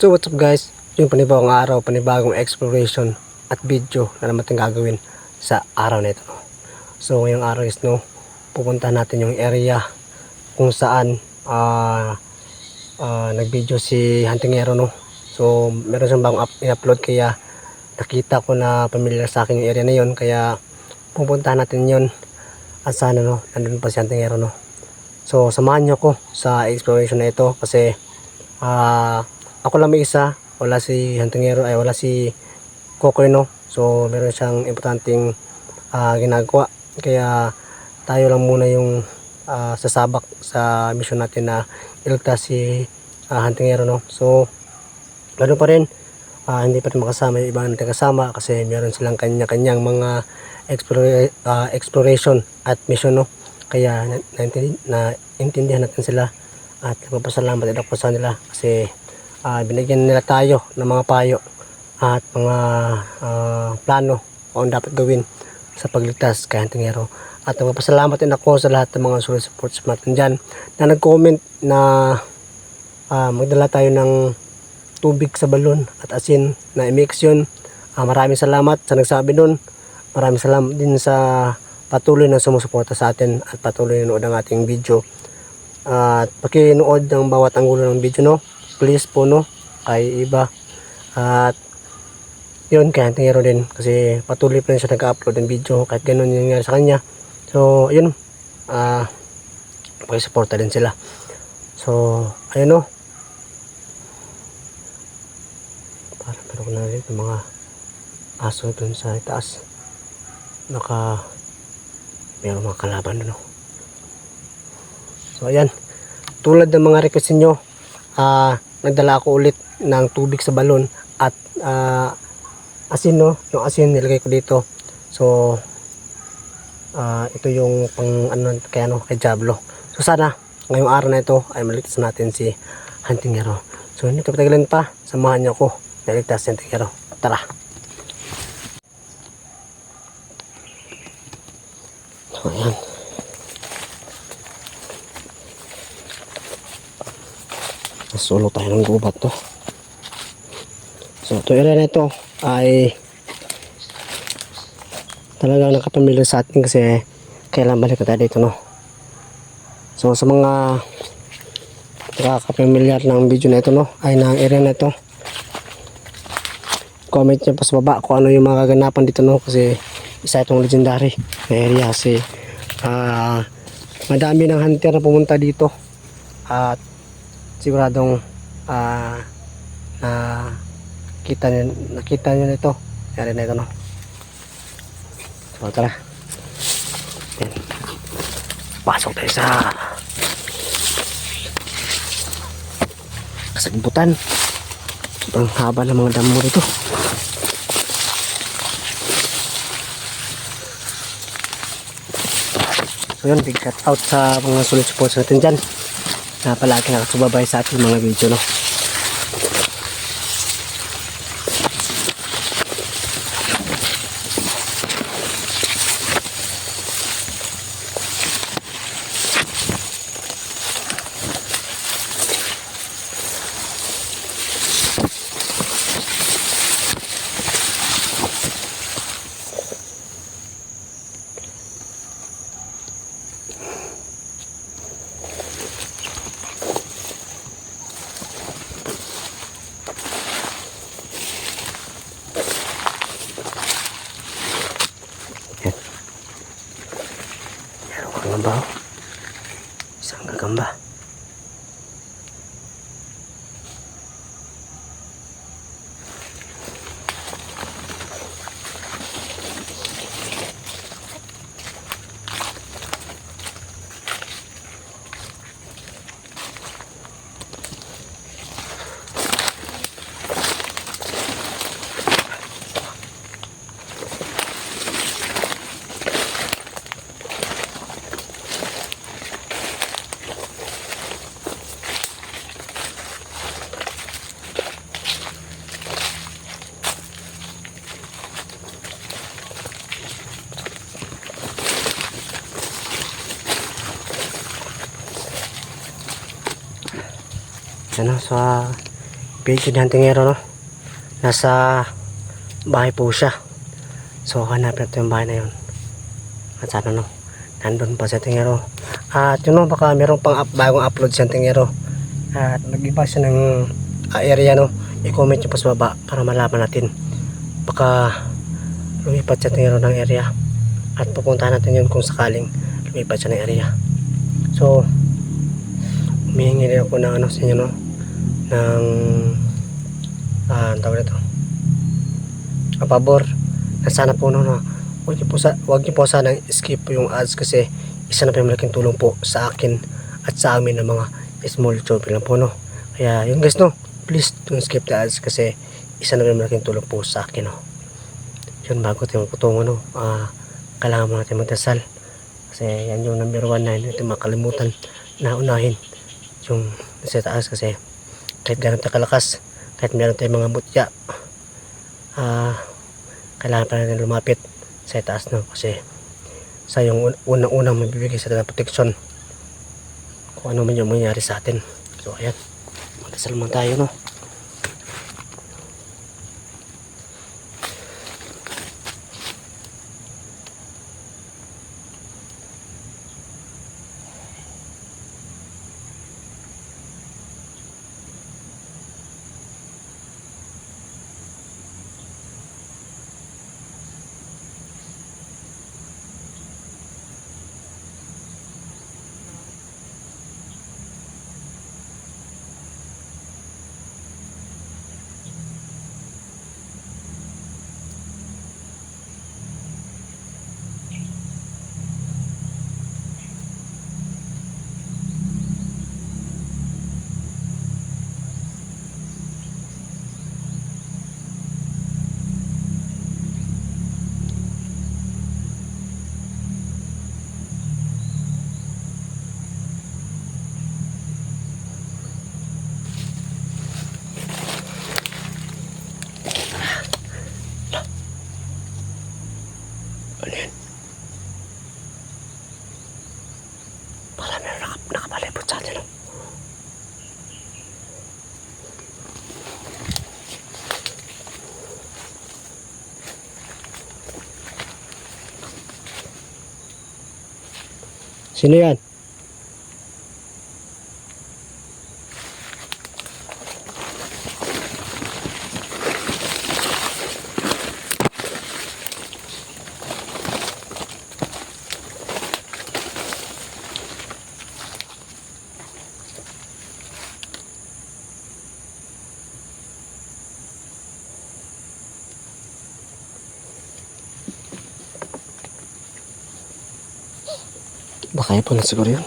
So what's up guys, yung panibagong araw, panibagong exploration at video na naman natin gagawin sa araw na ito. So ngayong araw is pupunta natin yung area kung saan nag-video si Huntingero So meron siyang bagong in-upload, kaya nakita ko na familiar sa akin yung area na yun, kaya pupunta natin yun at sana nandun pa si Huntingero So samahan nyo ko sa exploration na ito kasi ako lang may isa, wala si Huntingero, wala si Kokoy So meron siyang importanteng ginagawa, kaya tayo lang muna yung sasabak sa mission natin na iligtas si Huntingero So ganoon pa rin, hindi pa rin makasama yung ibang natin kasama kasi meron silang kanya-kanyang mga exploration at mission kaya naintindihan natin sila at nagpapasalamat din ako sa nila kasi binigyan nila tayo ng mga payo at mga plano kung dapat gawin sa pagligtas kay Huntingero. At nagpapasalamat din ako sa lahat ng mga solid supports natin dyan na nag-comment na magdala tayo ng tubig sa balon at asin na i-mix yun. Maraming salamat sa nagsabi nun. Maraming salamat din sa patuloy na sumusuporta sa atin at patuloy na nood ang ating video. At pakinood ng bawat anggulo ng video please po kay iba at yun kay Huntingero din kasi patuloy pa rin siya nag-upload ng video kahit ganun yung nangyari sa kanya. So yun, pakisuporta din sila. So ayun para meron ko na rin yung mga aso dun sa itaas, meron mga kalaban dun So ayan, tulad ng mga request niyo, nagdala ako ulit ng tubig sa balon at asin yung asin nilagay ko dito. So ito yung pang kay Diablo. So sana ngayong araw na ito ay maligtas natin si Huntingero. So hindi ko patagalan pa, samahan niyo ako na ligtas si Huntingero. Tara. So ayan, solo tayo ng gubat So ito area na ito ay talagang nakapamilya sa atin kasi kailan balik na tayo dito So sa mga nakakapamilyar ng video na ito ay ng area na ito, comment nyo pa sa baba kung ano yung mga kaganapan dito kasi isa itong legendary na area kasi madami ng hunter na pumunta dito at siguradong nakita nyo nito area na ito So tara, yan, pasok tayo sa kasagbutan. Sobrang haba ng mga damo dito. So yun, big shout out sa mga solid supports natin dyan na palagi nakasubabay sa ating mga video Gagamba isang gagamba. Sa video ni Huntingero, no? Nasa bahay po siya. So hanapin natin yung bahay na yun. At sana, no, nandun pa si Huntingero. At yun, no, baka meron pang bagong upload si Huntingero. At nag-iba siya ng area, no. I-comment nyo po sa baba para malaman natin. Baka lumipat si Huntingero ng area. At pupuntahan natin yun kung sakaling lumipat siya ng area. So humihingi rin ako ng ano sa inyo, no, ng tawag nito, pabor na sana po, no, wag niyo po sana skip po yung ads, kasi isa na po yung malaking tulong po sa akin at sa amin ng mga small channel lang po, no. Kaya yun guys, no, please don't skip the ads, kasi isa na po yung malaking tulong po sa akin, no. Yun, bago tayo magputungo, no, kailangan mo natin magdasal, kasi yan yung number 1 na hindi natin makalimutan na unahin yung sa taas. Kasi kahit gano'n tayo kalakas, kahit meron tayong mga butya, kailangan pa natin lumapit sa taas, no, kasi sa yung unang-unang mabibigay sa atin ng proteksyon kung ano man yung mangyari sa atin. So ayan, magdasal man tayo, no. Ano yun? Para meron nakapalipot sa atin, no? Sino yan? Baka ipon na siguro yun.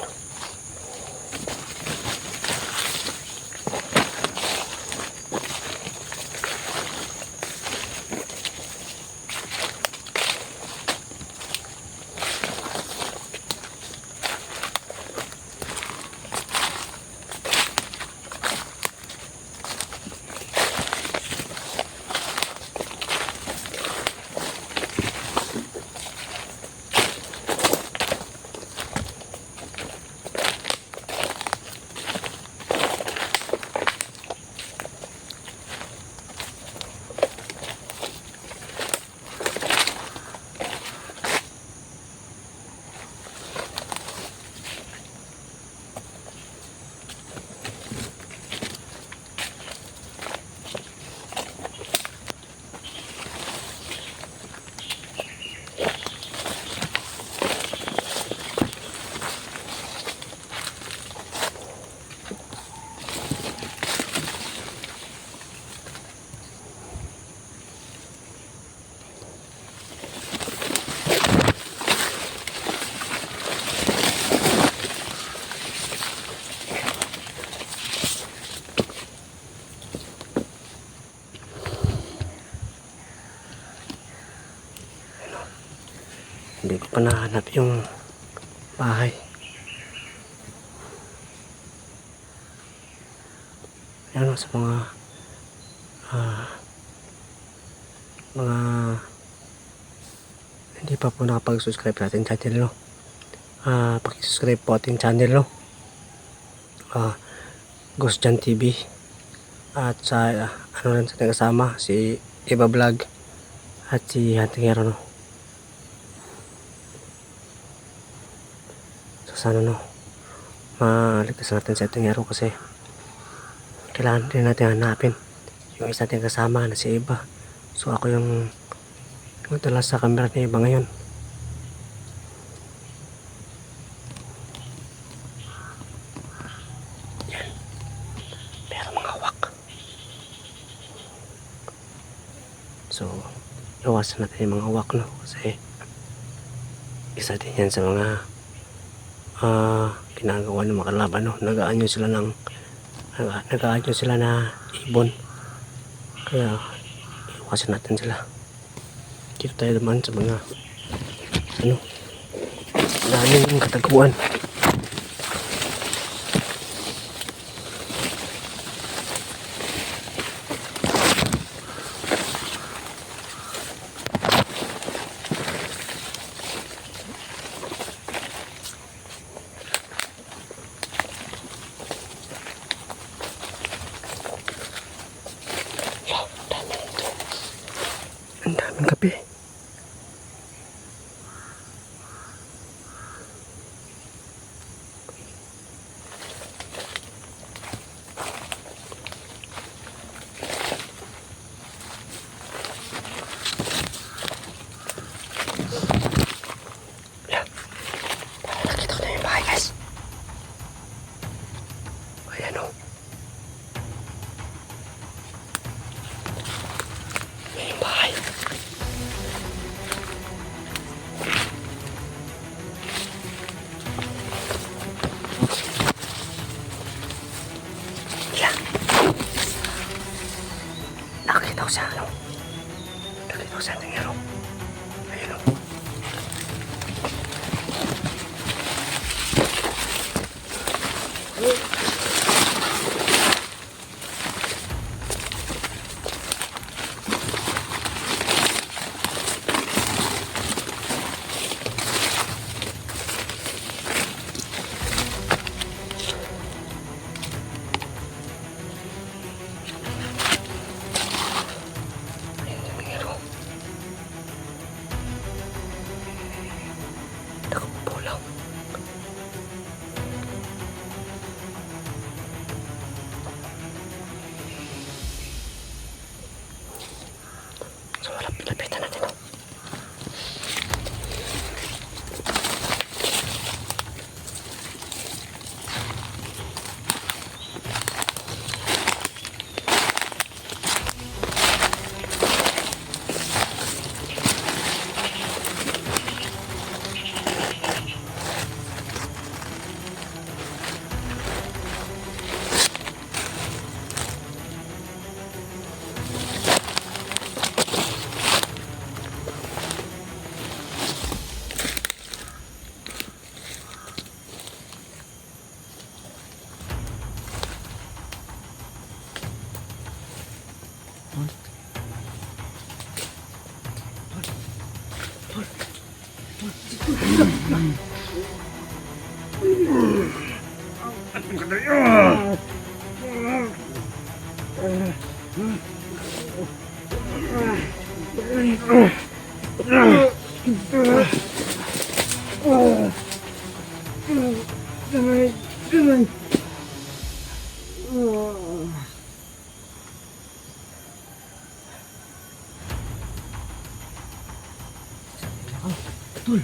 Hindi ko pa nahanap yung bahay. Ayan o, sa mga hindi pa po nakapag-subscribe sa ating channel, no. Paki-subscribe po ating channel, no. Ghost Jan TV. At sa ano rin sa ating kasama, si Eva Vlog at si Hunting Hero, no. So sana, no, maligtas natin si Hunting Hero kasi kailangan din natin hanapin yung isa nating kasama na si Eva. So ako yung magdala sa camera ni Eva ngayon. Yan. Pero mga hawak. So iwasan natin yung mga hawak, no, kasi isa din yan sa mga ginagawa ng mga kalaban, no. Nag-aanyo sila na ibon, kaya iwasan natin sila. Dito tayo naman sa mga daming kataguan. Ang daming kape. Yan. Nakita ko na yung bahay, guys. Ayan, o. Yan yung bahay. Yan. Nakita ko siya, ano? Nakita ko siya, tingero. Ayan, o. Takbo lang. So, lapitan natin, o. Tul.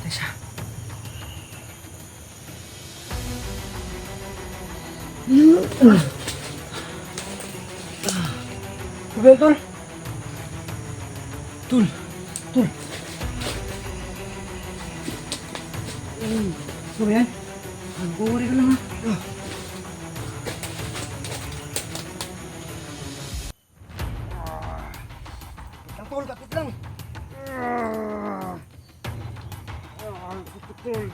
Tessa. Tul. Tul. Tul. Tul. Ano yan? Nagbuwari ka lang, ha? Tol, kapit lang. Tol.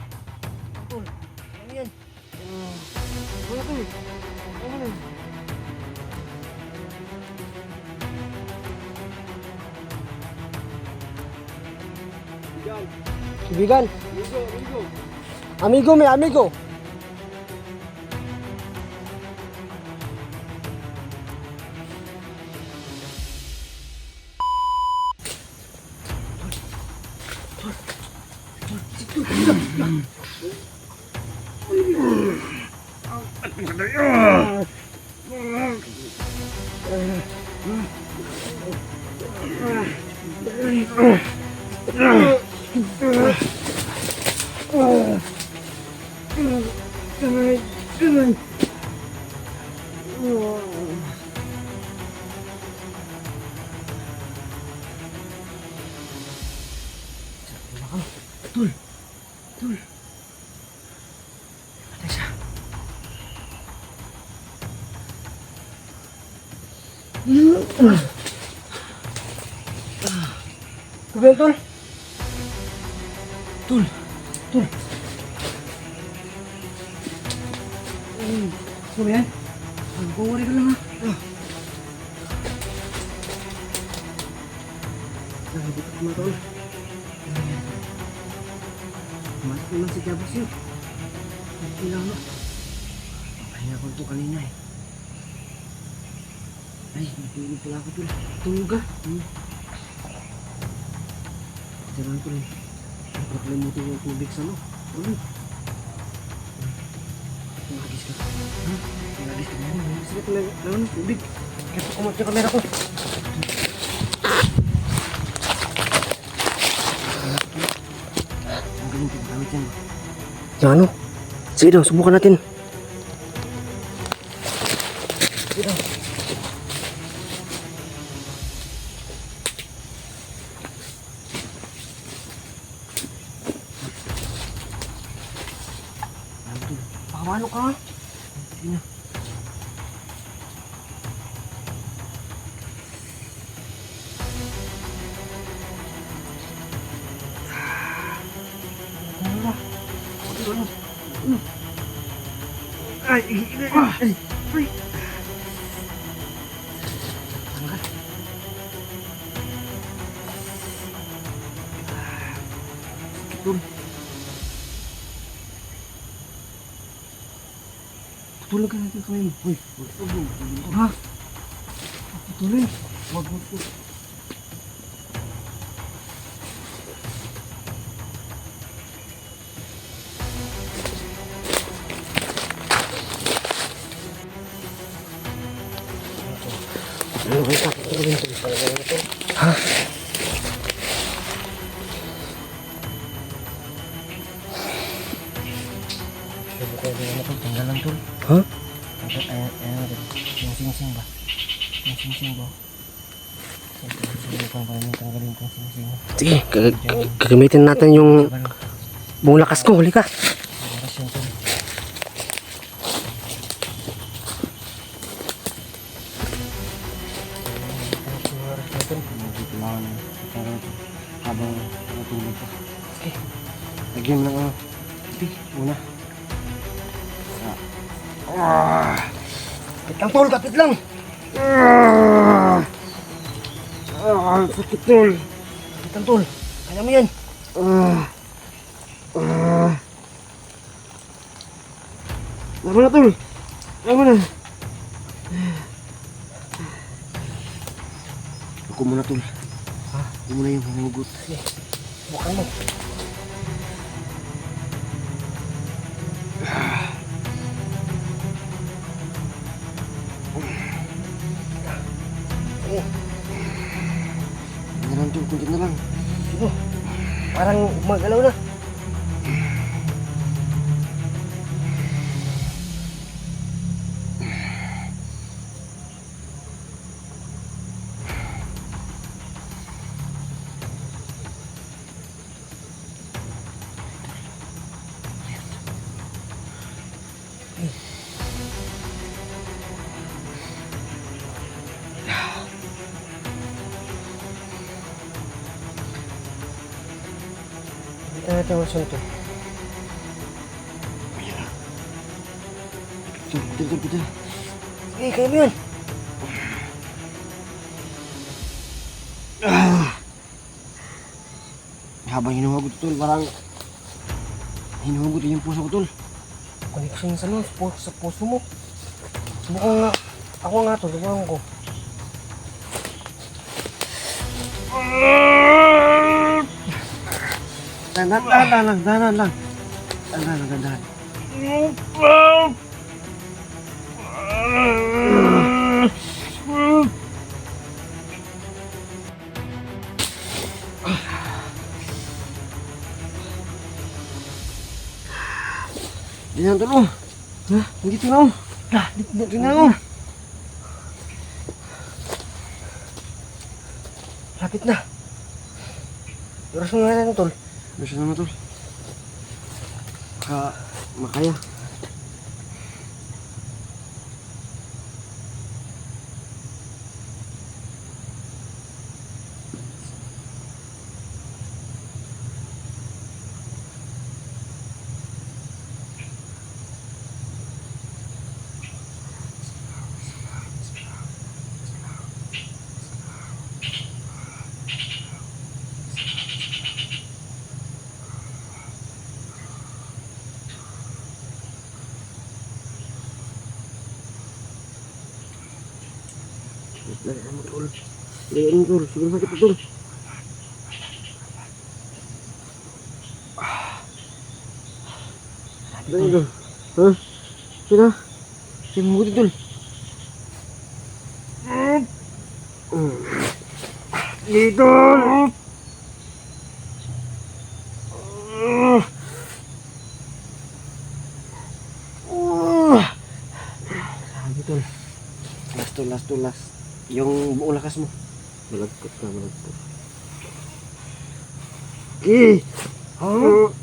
Tol. Ano yan? Wala, tol. Ano? Kaibigan. Amigo, may amigo. Tul. Tul. Patay siya. Tul, Tul. Tul. Tul. Ano ba yan? Mag-worry ka lang ha. Hindi ka kumatol. Kumatik naman si Jabos yun. Hindi lang no. Pahinga ko ito kanina eh. Ay, natulog pala ako Tul. Tulog ka? Diyan Tul eh. Nakakalimutin yung tubig sa no. Tulog. Magagis ka. Ha? Magagis ka na. Magagis ka na. Ano? Tubig. Kaya pa kumat yung kamera ko. Ang galing kong gamit yan. Yung ano? Sige daw, subukan natin. Sige daw. Pakawalo ka ha? Sige na. Ay, ay, ay. Tutulog ka natin kamay mo. Uy, ha? Tutuloy. Wag mo ito. Ano ba ito? Ha? Tanggalan Tul. Ha? Yung sing-sing ba? Yung sing-sing ba? Tanggalin kong sing-sing. Sige, gagamitin natin yung buong lakas ko. Huli ka. Habang natulog ka. Sige. Lagyan mo lang ako. Sige, una. Kapit lang Tul, kapit lang. Sakit Tul. Kapit lang Tul. Kaya mo yan. Lama na Tul. Lama na. Ako muna Tul. Ha? Ako muna yung humugot. Sige. Bukan mo. Kunti na lang Tul, kunti na lang. Sino? Parang magalaw na. Kita natin ang asunto. Betul. Sige, kaya mo yun. Habang hinuhugot Tul, parang hinuhugot yung puso ko Tul. Connection sa ano, sa puso mo. Subukan nga. Ako nga to, subukan ko. Dahan lang. Ang ganda. Yan tol oh. Ha, dito na oh. Dito na oh. Lapit na. Oras na natin tol. Oras na naman tol. Makaya. Lari mo tol. Lari tol. Siguro sakit tol. Lari tol. Hah? Sino? Sino mo tol? Dito. Sabi tol. Last. Yung buong lakas mo. Malagkot ka. Eh! Huh?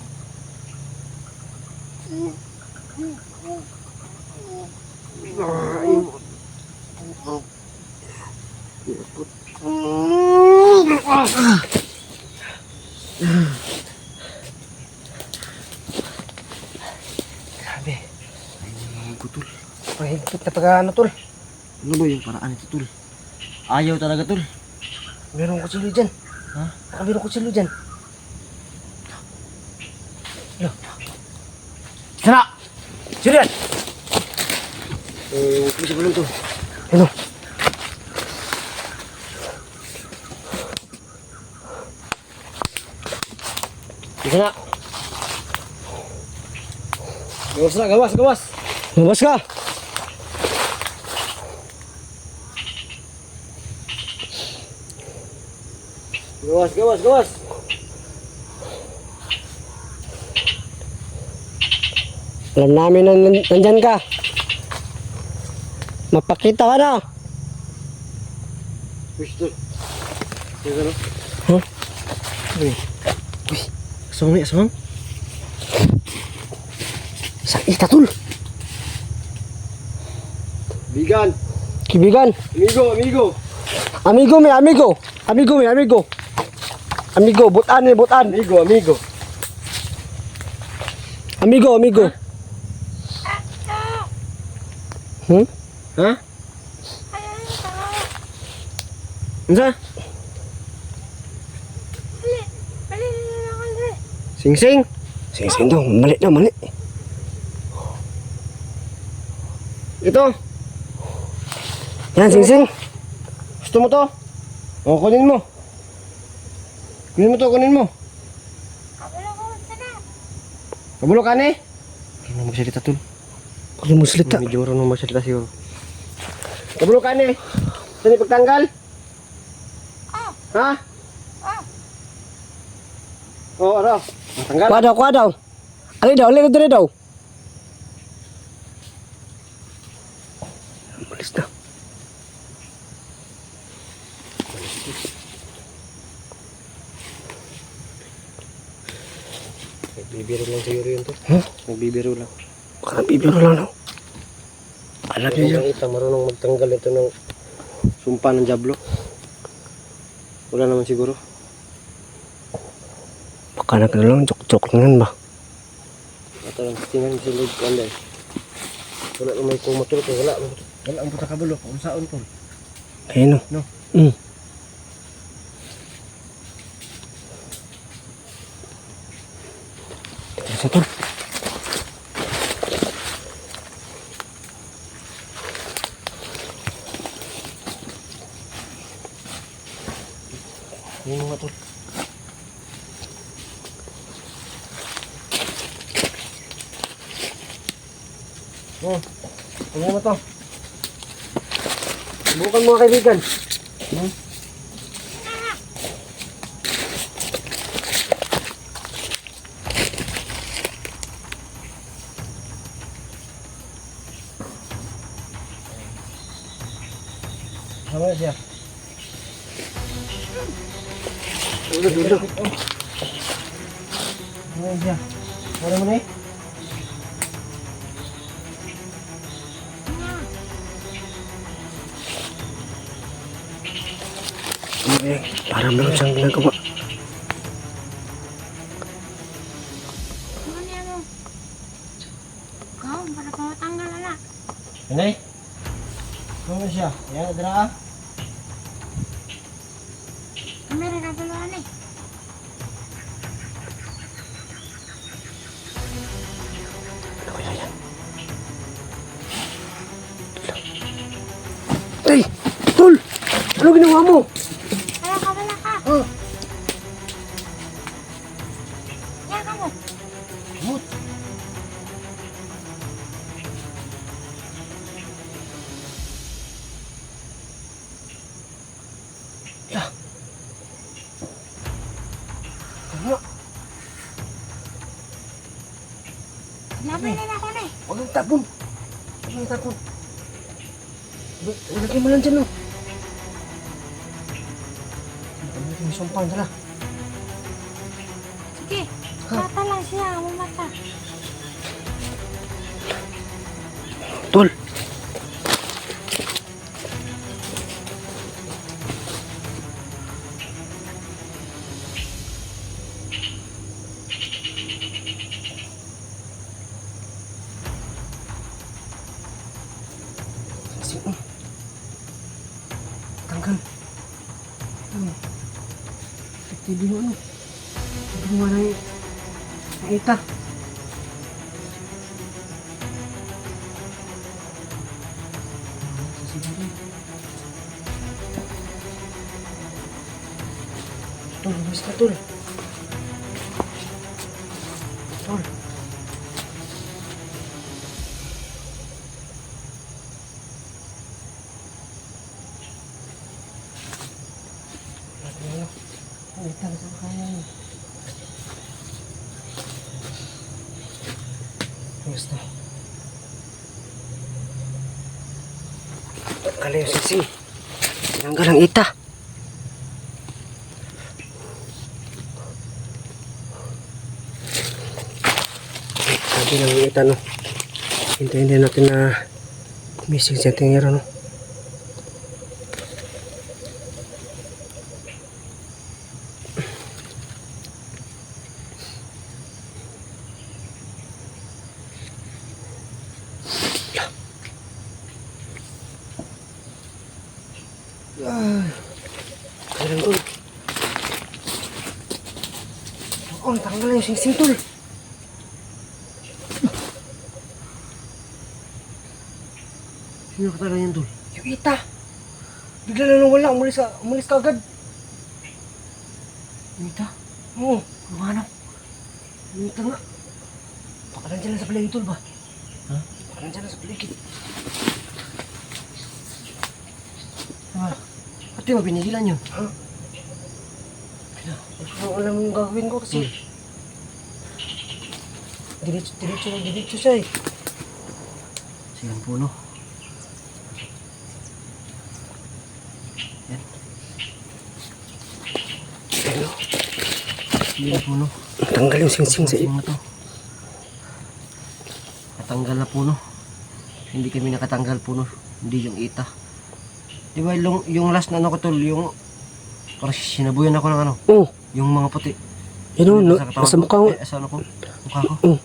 Grabe. Ay, putol. Pahigpit na pag ano tol. Ano ba yung paraan ito tol? Ayaw talaga tol. Merong kutsilyo dyan. Ha? Baka merong kutsilyo dyan. Ano? Sana! Sino yan? Pulis ko lang to. Ano? Isa na. Gawas. Gawas ka! Gawas. Alam namin na nandyan ka. Mapakita ka na. Gusto. Ano? Huh? Uy. Aswang. Isang itatul. Kibigan. Amigo, butan. Amigo. Ha? Ensa? Sing daw, mali. Ito. Yan, sing. Gusto mo to? O, kunin mo. Kunin mo. Kabulo ka na eh. Hindi mo magsalita tol. Hindi mo magsalita. Medyo marunong magsalita siguro. Kabulo ka na eh. Saan ipagtanggal? Ha? Oo, ano? Tanggal. Kuha daw. Alin daw. Malis na. Nagbibiro lang siguro yun to. Huh? Nagbibiro lang. Baka nagbibiro lang no? Alam niya yan. Marunong magtanggal ito ng sumpa ng Diablo. Wala naman siguro. Baka na lang, joke lang ba? Ito lang, tingnan si Lord Kanday. Wala naman may kumatul ko, wala ang puta kabulo, kung saan ko. Ayun no? Isa tol. Ini mga tol. Tingnan mo to. Subukan mga kaibigan. Sama siya. Duduk. Sama siya. Mana mo na eh? Parang meron siyang ginagawa. Ano niya mo? Kau, para pa matanggal na. Anay? Sama siya. Yan, dara. Kamera na dalawa eh. Ano kaya yan? Ay! Tol! Ano ginawa mo? Wala ka. Oh, Yan ka mo. mut. Ya. Ano? Laban na ako na eh. Huwag kang tapon. Huwag kang tapon. Lagay mo lang dyan, no? May sumpang dala. Sige, mata lang siya, mata. Tol! Sino? Tanggal. Ano? Efektibo yung ano? Hindi mo na yung ita. Tol, lumis ka, Tol. Tol. Ay, tayo sa kaya. Gusto. Tanggalin yung sisi. Tinanggal ang ita. Sabi lang yung ita, no? Hintayin natin na gumising siya tingero, no? Kailan ko? Oo, natanggal na yung sing-sing, Tol. Sino ka talaga yan, Tol? Yung ita. Bigla na nang wala. Umalis ka agad. Yung ita? Oo. Ano? Yung ita nga. Baka nandiyan lang sa paligid, Tol ba? Ha? Baka nandiyan lang sa paligid. Diba? Pati mo binigilan yun. Ha? Ano alam mong gagawin ko kasi diretso siya eh. Silang puno. Yan. Ano? Silang puno. Tanggal yung sing-sing sa ito. Natanggal na puno. Hindi kami nakatanggal puno. Hindi yung ita. Di ba yung last na ano ko, Tol, yung parang sinabuyan ako ng ano. Oo. Yung mga puti. Yun o, nasa mukha ko. Sa ano ko? Mukha ko. Oo.